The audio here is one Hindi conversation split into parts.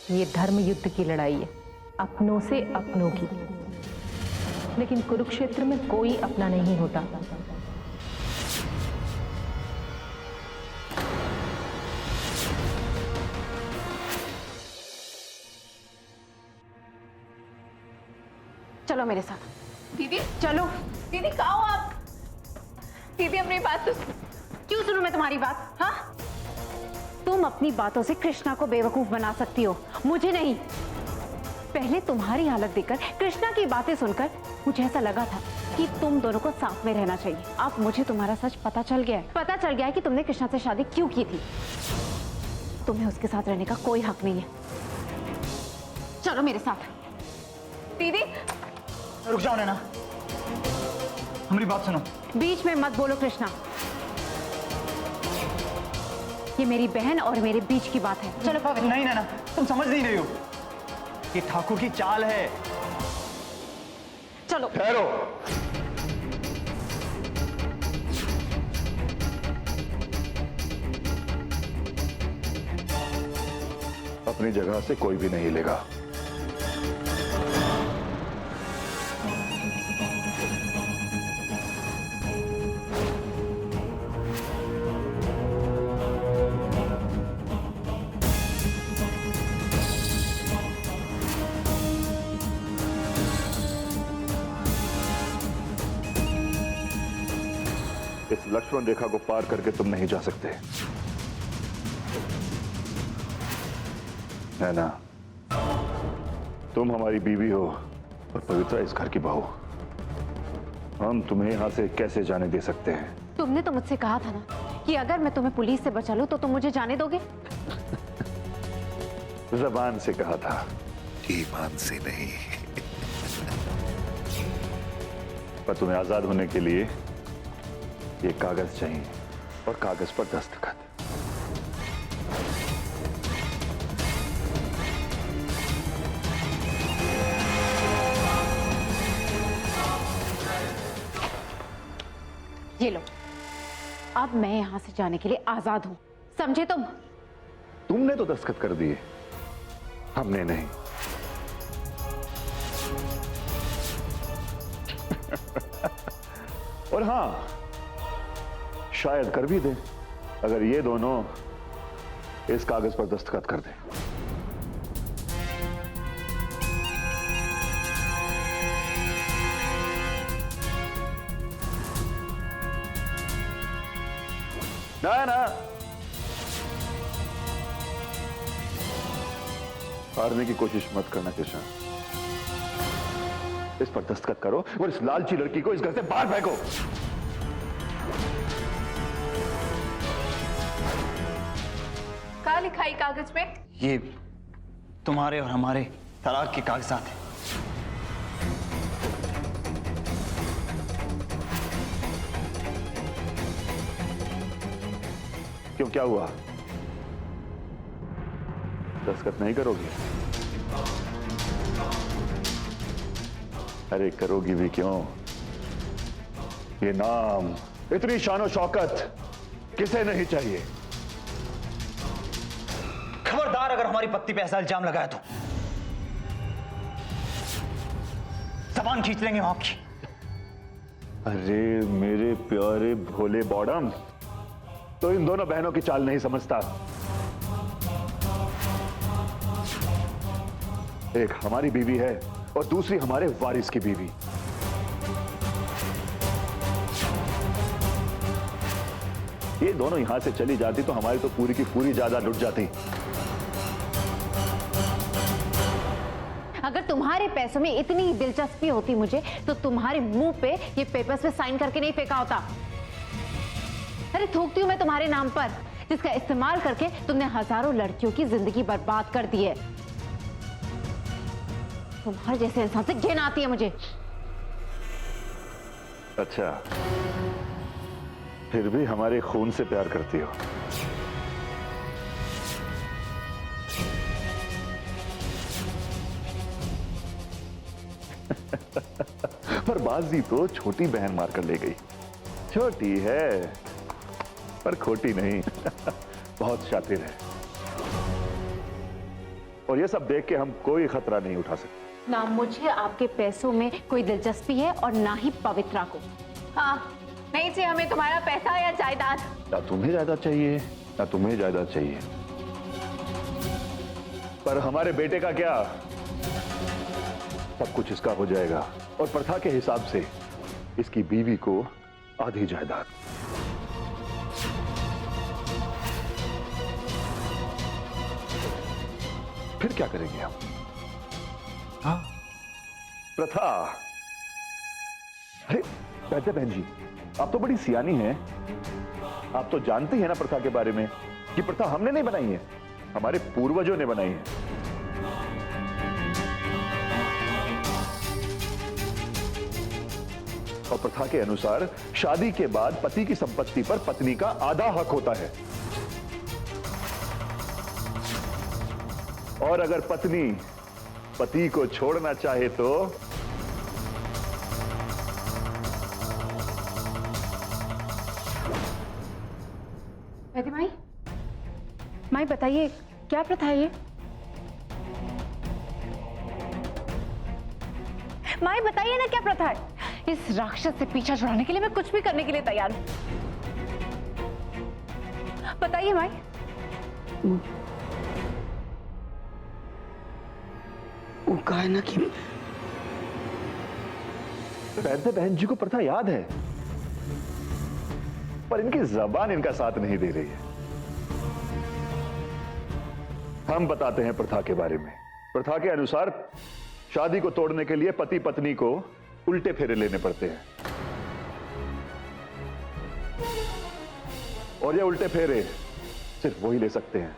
ये धर्म युद्ध की लड़ाई है, अपनों से अपनों की। लेकिन कुरुक्षेत्र में कोई अपना नहीं होता। चलो मेरे साथ। दीदी चलो। दीदी कहाँ हो आप? दीदी अपनी बात तो क्यों सुनूं मैं तुम्हारी बात? हाँ, तुम अपनी बातों से कृष्णा को बेवकूफ बना सकती हो, मुझे नहीं। पहले तुम्हारी हालत देखकर, कृष्णा की बातें सुनकर मुझे ऐसा लगा था कि तुम दोनों को साथ में रहना चाहिए। अब मुझे तुम्हारा सच पता चल गया है। पता चल गया है कि तुमने कृष्णा से शादी क्यों की थी। तुम्हें उसके साथ रहने का कोई हक नहीं है। चलो मेरे साथ। दीदी रुक जाओ नैना, हमारी बात सुनो। बीच में मत बोलो कृष्णा, ये मेरी बहन और मेरे बीच की बात है। चलो पवित्र। नहीं नैना, तुम समझ नहीं रही हो, ये ठाकुर की चाल है। चलो। ठहरो। अपनी जगह से कोई भी नहीं हिलेगा। इस लक्ष्मण रेखा को पार करके तुम नहीं जा सकते। नैना, तुम हमारी बीवी हो और पवित्रा इस घर की बहू। हम तुम्हें यहां से कैसे जाने दे सकते हैं? तुमने तो मुझसे कहा था ना कि अगर मैं तुम्हें पुलिस से बचा लूं तो तुम मुझे जाने दोगे। जबान से कहा था, ईमान से नहीं। पर तुम्हें आजाद होने के लिए ये कागज चाहिए और कागज पर दस्तखत। ये लो, अब मैं यहां से जाने के लिए आजाद हूं, समझे तुम? तुमने तो दस्तखत कर दिए, हमने नहीं। और हां, शायद कर भी दे अगर ये दोनों इस कागज पर दस्तखत कर दें। ना ना, हारने की कोशिश मत करना कृष्णा। इस पर दस्तखत करो और इस लालची लड़की को इस घर से बाहर फेंको। क्या लिखा है कागज पे? ये तुम्हारे और हमारे तलाक के कागजात हैं। क्यों, क्या हुआ? दस्तखत नहीं करोगी? अरे करोगी भी क्यों? ये नाम, इतनी शानो शौकत किसे नहीं चाहिए? खबरदार अगर हमारी पत्नी पे ऐसा इल्जाम लगाया तो जबान खींच लेंगे हम आपकी। अरे मेरे प्यारे भोले बॉडम, तो इन दोनों बहनों की चाल नहीं समझता। एक हमारी बीवी है और दूसरी हमारे वारिस की बीवी। ये दोनों यहां से चली जाती तो हमारी तो पूरी की पूरी जायदाद लुट जाती। अगर तुम्हारे पैसों में इतनी दिलचस्पी होती मुझे, तो तुम्हारे मुंह पे ये पेपर्स पे साइन करके नहीं फेंका होता। अरे थूकती हूं मैं तुम्हारे नाम पर, जिसका इस्तेमाल करके तुमने हजारों लड़कियों की जिंदगी बर्बाद कर दी है। तुम्हारे जैसे इंसान से घिन आती है मुझे। अच्छा, फिर भी हमारे खून से प्यार करती हो। पर बाजी तो छोटी बहन मारकर ले गई। छोटी है पर खोटी नहीं। बहुत शातिर है। और ये सब देख के हम कोई खतरा नहीं उठा सकते। ना मुझे आपके पैसों में कोई दिलचस्पी है और ना ही पवित्रा को। हाँ, नहीं चाहिए हमें तुम्हारा पैसा या जायदाद। ना तुम्हें जायदाद चाहिए ना तुम्हें जायदाद चाहिए, पर हमारे बेटे का क्या? सब कुछ इसका हो जाएगा और प्रथा के हिसाब से इसकी बीवी को आधी जायदाद। फिर क्या करेंगे हम? हाँ, प्रथा। अरे कहते बहन जी, आप तो बड़ी सियानी हैं। आप तो जानती हैं ना प्रथा के बारे में कि प्रथा हमने नहीं बनाई है, हमारे पूर्वजों ने बनाई है। और प्रथा के अनुसार शादी के बाद पति की संपत्ति पर पत्नी का आधा हक होता है, और अगर पत्नी पति को छोड़ना चाहे तो वैद्य माई, माई बताइए क्या प्रथा है ये? माई बताइए ना क्या प्रथा है? इस राक्षस से पीछा छुड़ाने के लिए मैं कुछ भी करने के लिए तैयार हूं। बताइए माई। वो कहा है ना कि वैद्य बहन जी को प्रथा याद है, पर इनकी जबान इनका साथ नहीं दे रही है। हम बताते हैं प्रथा के बारे में। प्रथा के अनुसार शादी को तोड़ने के लिए पति पत्नी को उल्टे फेरे लेने पड़ते हैं, और ये उल्टे फेरे सिर्फ वही ले सकते हैं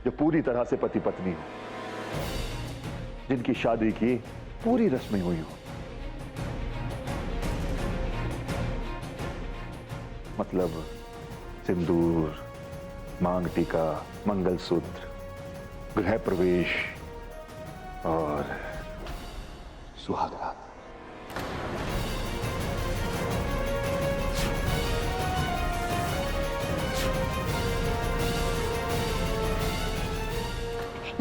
जो पूरी तरह से पति पत्नी हो, जिनकी शादी की पूरी रस्में हुई हो। मतलब सिंदूर, मांग टीका, मंगलसूत्र, गृह प्रवेश और सुहाग रात।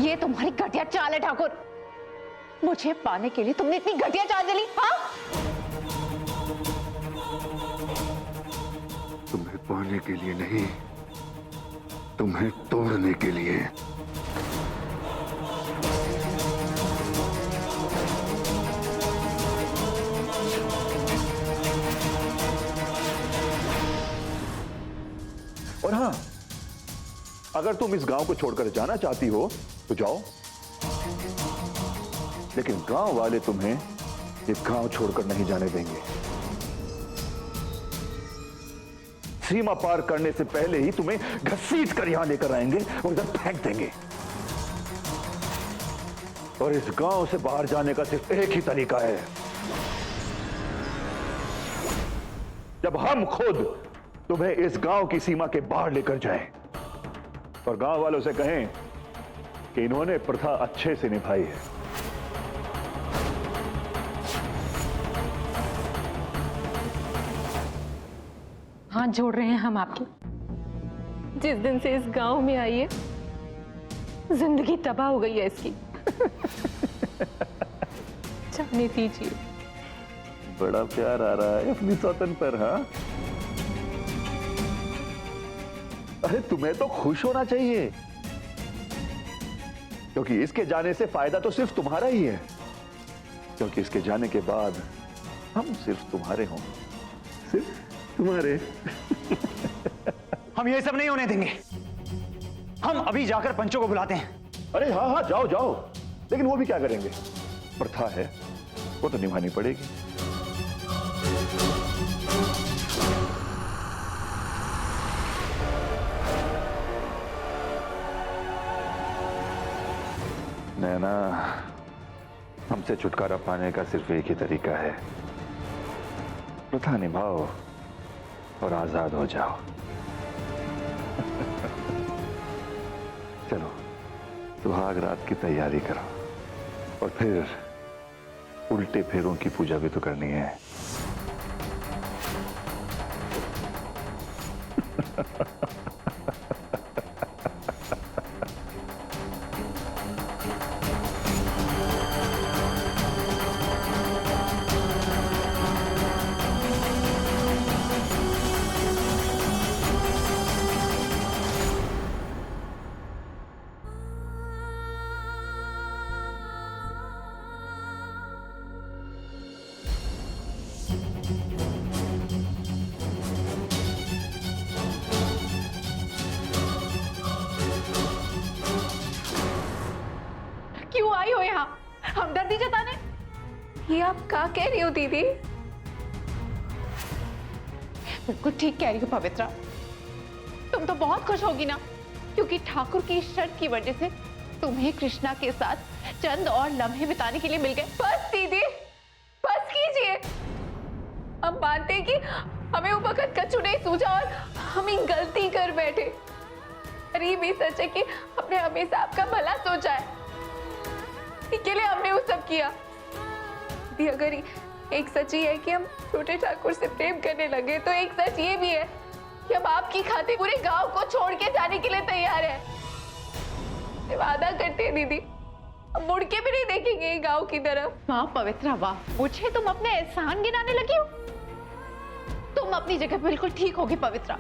ये तुम्हारी घटिया चाल है ठाकुर। मुझे पाने के लिए तुमने इतनी घटिया चाल चली? हाँ, तुम्हें पाने के लिए नहीं, तुम्हें तोड़ने के लिए। और हां, अगर तुम इस गांव को छोड़कर जाना चाहती हो तो जाओ, लेकिन गांव वाले तुम्हें ये गांव छोड़कर नहीं जाने देंगे। सीमा पार करने से पहले ही तुम्हें घसीट कर यहां लेकर आएंगे और इधर फेंक देंगे। और इस गांव से बाहर जाने का सिर्फ एक ही तरीका है, जब हम खुद तुम्हें इस गांव की सीमा के बाहर लेकर जाएं और गांव वालों से कहें कि इन्होंने प्रथा अच्छे से निभाई है। हाथ जोड़ रहे हैं हम आपके। जिस दिन से इस गांव में आई है, जिंदगी तबाह हो गई है इसकी। जाने दीजिए। बड़ा प्यार आ रहा है अपनी सौतन पर। हाँ, अरे तुम्हें तो खुश होना चाहिए, क्योंकि इसके जाने से फायदा तो सिर्फ तुम्हारा ही है, क्योंकि इसके जाने के बाद हम सिर्फ तुम्हारे होंगे, सिर्फ तुम्हारे। हम ये सब नहीं होने देंगे। हम अभी जाकर पंचों को बुलाते हैं। अरे हाँ हाँ, जाओ जाओ, लेकिन वो भी क्या करेंगे? प्रथा है, वो तो निभानी पड़ेगी। नैना, हमसे छुटकारा पाने का सिर्फ एक ही तरीका है, प्रथा निभाओ और आजाद हो जाओ। चलो सुहाग रात की तैयारी करो, और फिर उल्टे फेरों की पूजा भी तो करनी है। ये आप क्या कह रही हो दीदी? बिल्कुल ठीक कह रही हो पवित्रा। तुम तो बहुत खुश होगी ना, क्योंकि ठाकुर की शर्त की वजह से तुम्हें कृष्णा के साथ चंद और लम्हे बिताने के लिए मिल गए। बस दीदी, बस कीजिए। हम मानते हैं कि हमें वो वक्त कछु नहीं सूझा और हम ही गलती कर बैठे। और ये भी सच है कि हमने हमेशा आपका भला सोचा है, इसके लिए हमने वो सब किया। दीदी, अगर एक सच ही है कि हम छोटे ठाकुर से प्रेम करने लगे, तो एक सच ये भी है कि हम आपकी खातिर पूरे गांव को छोड़ के जाने के लिए तैयार हैं। वादा करते हैं दीदी, हम मुड़ के भी नहीं देखेंगे ये गांव की तरफ। वाह पवित्रा वाह, मुझे तुम अपने एहसान गिनाने लगी हो। तुम अपनी जगह बिल्कुल ठीक होगी पवित्रा,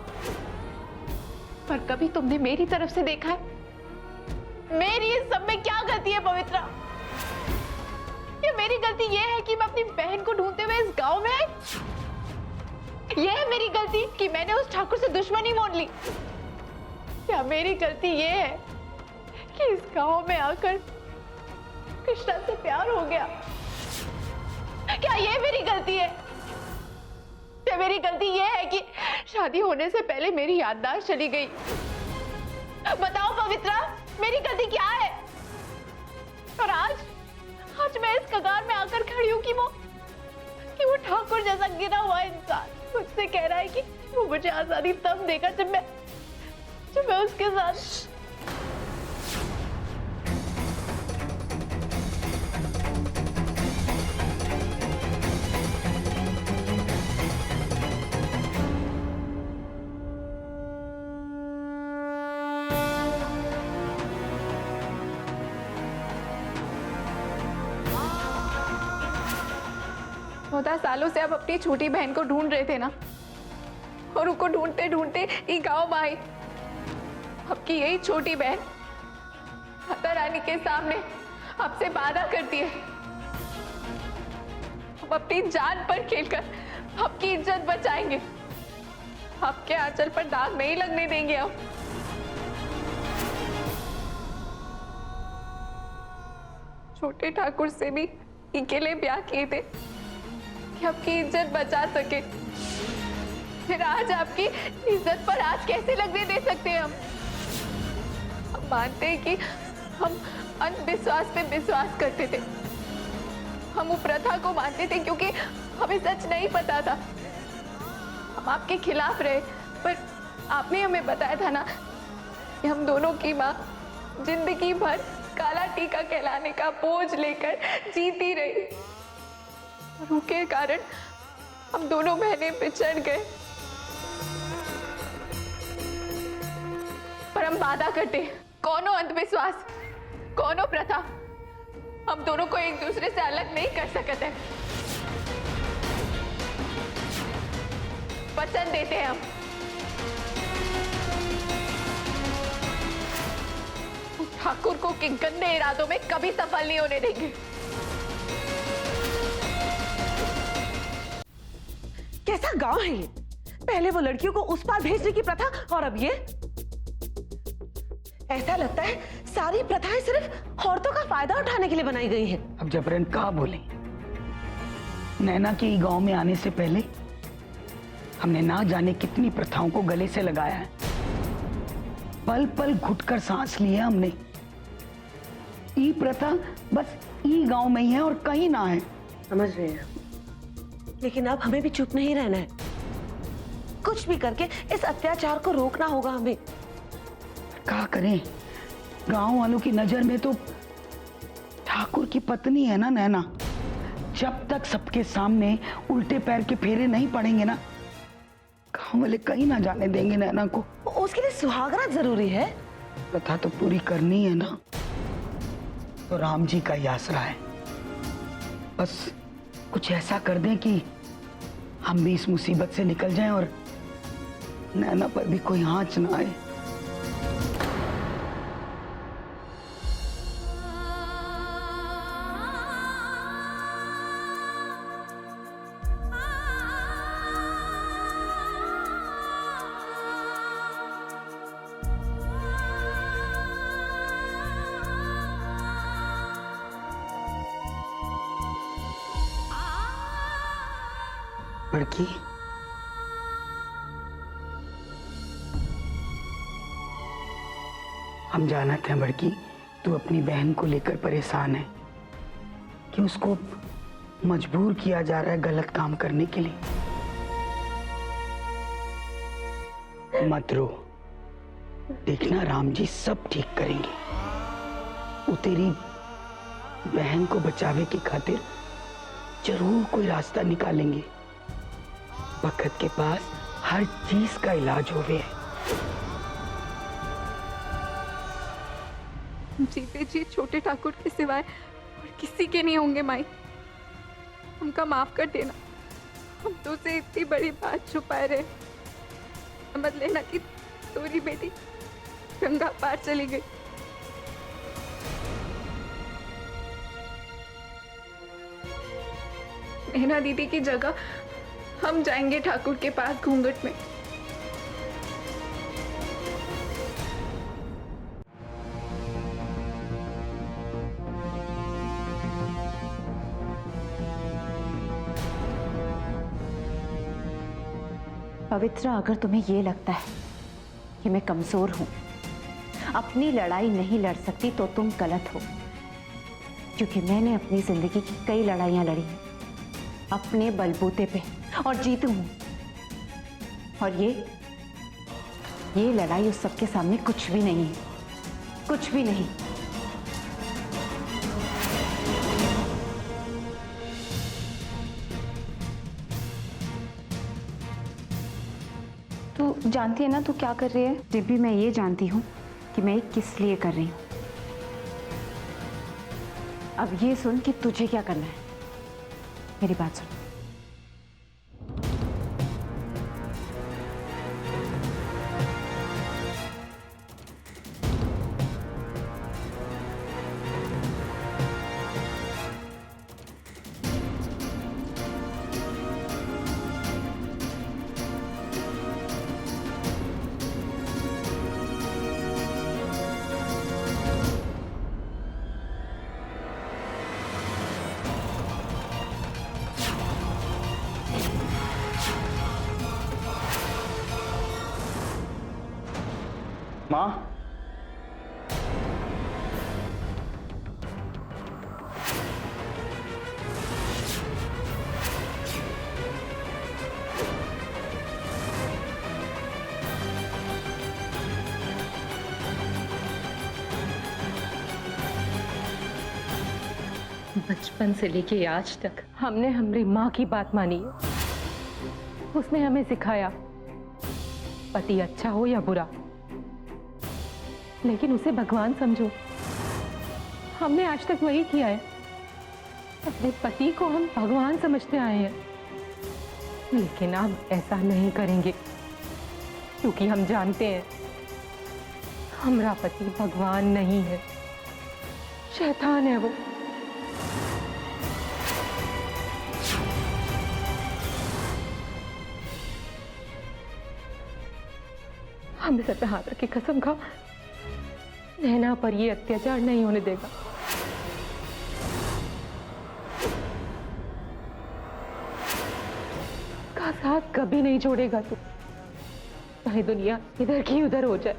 पर कभी तुमने मेरी तरफ से देखा है मेरी इस सब में क्या गलती है पवित्रा? ये मेरी गलती ये है कि मैं अपनी बहन को ढूंढते हुए इस गांव में आई? ये है मेरी गलती कि मैंने उस ठाकुर से दुश्मनी मोल ली? क्या मेरी गलती ये है कि इस गांव में आकर कृष्णा से प्यार हो गया? क्या ये मेरी गलती है? क्या मेरी गलती ये है कि शादी होने से पहले मेरी याददाश्त चली गई? बताओ पवित्रा, मेरी गलती क्या है? और आज मैं इस कगार में आकर खड़ी हूँ कि वो ठाकुर जैसा गिरा हुआ इंसान मुझसे कह रहा है कि वो मुझे आजादी तब देगा जब मैं उसके साथ। चौदह सालों से आप अपनी छोटी बहन को ढूंढ रहे थे ना, और उनको ढूंढते ढूंढते ये गांव में आई। आपकी यही छोटी बहन माता रानी के सामने आपसे वादा करती है, हम अपनी जान पर खेलकर आपकी इज्जत बचाएंगे, आपके आंचल पर दाग नहीं लगने देंगे हम। छोटे ठाकुर से भी अकेले ब्याह किए थे कि आपकी इज्जत बचा सके, फिर आज आपकी इज्जत पर आज कैसे लगने दे सकते हैं हम? मानते हैं कि हम अंधविश्वास पे विश्वास करते थे, हम वो प्रथा को मानते थे क्योंकि हमें सच नहीं पता था। हम आपके खिलाफ रहे, पर आपने हमें बताया था ना कि हम दोनों की माँ जिंदगी भर काला टीका कहलाने का बोझ लेकर जीती रही, और उनके कारण हम दोनों बहनें बिछड़ गए। पर हम वादा करते, कौनो अंधविश्वास, कौनो प्रथा हम दोनों को एक दूसरे से अलग नहीं कर सकते। वचन देते हैं हम, ठाकुर को के गंदे इरादों में कभी सफल नहीं होने देंगे। कैसा गांव है ये? पहले वो लड़कियों को उस पार भेजने की प्रथा, और अब ये। ऐसा लगता है सारी प्रथाएं सिर्फ औरतों का फायदा उठाने के लिए बनाई गई हैं। अब जबरन कहा बोले, नैना के गांव में आने से पहले हमने ना जाने कितनी प्रथाओं को गले से लगाया है, पल पल घुटकर सांस ली है हमने। ई प्रथा बस ई गांव में ही है और कहीं ना है। समझ रहे हैं, लेकिन अब हमें भी चुप नहीं रहना है। कुछ भी करके इस अत्याचार को रोकना होगा हमें। क्या करें, गांव वालों की नजर में तो ठाकुर की पत्नी है ना नैना। जब तक सबके सामने उल्टे पैर के फेरे नहीं पड़ेंगे ना, गांव वाले कहीं ना जाने देंगे नैना को। उसके लिए सुहागरात जरूरी है। प्रथा तो पूरी करनी है ना, तो राम जी का ही आसरा है। बस कुछ ऐसा कर दें कि हम भी इस मुसीबत से निकल जाएं और नैना पर भी कोई आंच ना आए। बड़की, हम जानते हैं बड़की, तू अपनी बहन को लेकर परेशान है कि उसको मजबूर किया जा रहा है गलत काम करने के लिए। मत रो, देखना राम जी सब ठीक करेंगे। वो तेरी बहन को बचावे की खातिर जरूर कोई रास्ता निकालेंगे। वक्त के पास हर चीज का इलाज होवे है। जीते जी छोटे ठाकुर के सिवाय और किसी के नहीं होंगे माई। हमका माफ कर देना, हम तुझसे इतनी बड़ी बात छुपाए रहे। समझ लेना कि तोरी बेटी गंगा पार चली गई। नैना दीदी की जगह हम जाएंगे ठाकुर के पास घूंघट में। पवित्रा, अगर तुम्हें ये लगता है कि मैं कमजोर हूं, अपनी लड़ाई नहीं लड़ सकती, तो तुम गलत हो। क्योंकि मैंने अपनी जिंदगी की कई लड़ाइयां लड़ी हैं अपने बलबूते पे और जीती हूं। और ये लड़ाई उस सबके सामने कुछ भी नहीं है, कुछ भी नहीं। तू जानती है ना तू क्या कर रही है? डिम्पी, मैं ये जानती हूँ कि मैं ये किस लिए कर रही हूँ। अब ये सुन कि तुझे क्या करना है। मेरी बात सुन। माँ, बचपन से लेके आज तक हमने हमारी माँ की बात मानी है। उसने हमें सिखाया पति अच्छा हो या बुरा, लेकिन उसे भगवान समझो। हमने आज तक वही किया है, अपने पति को हम भगवान समझते आए हैं। लेकिन अब ऐसा नहीं करेंगे, क्योंकि हम जानते हैं हमारा पति भगवान नहीं है, शैतान है वो। हम सर पे हाथ रख के कसम खा, नैना पर ये अत्याचार नहीं होने देगा। का साथ कभी नहीं छोड़ेगा तू, चाहे दुनिया इधर की उधर हो जाए,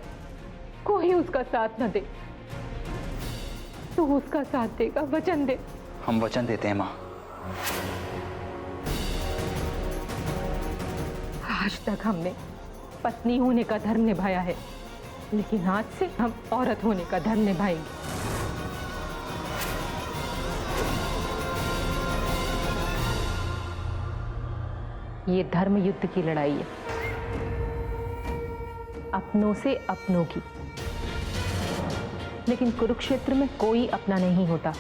कोई उसका साथ न दे, तू उसका साथ देगा, वचन दे। हम वचन देते हैं माँ। आज तक हमने पत्नी होने का धर्म निभाया है, लेकिन आज से हम औरत होने का धर्म निभाएंगे। ये धर्म युद्ध की लड़ाई है, अपनों से अपनों की। लेकिन कुरुक्षेत्र में कोई अपना नहीं होता।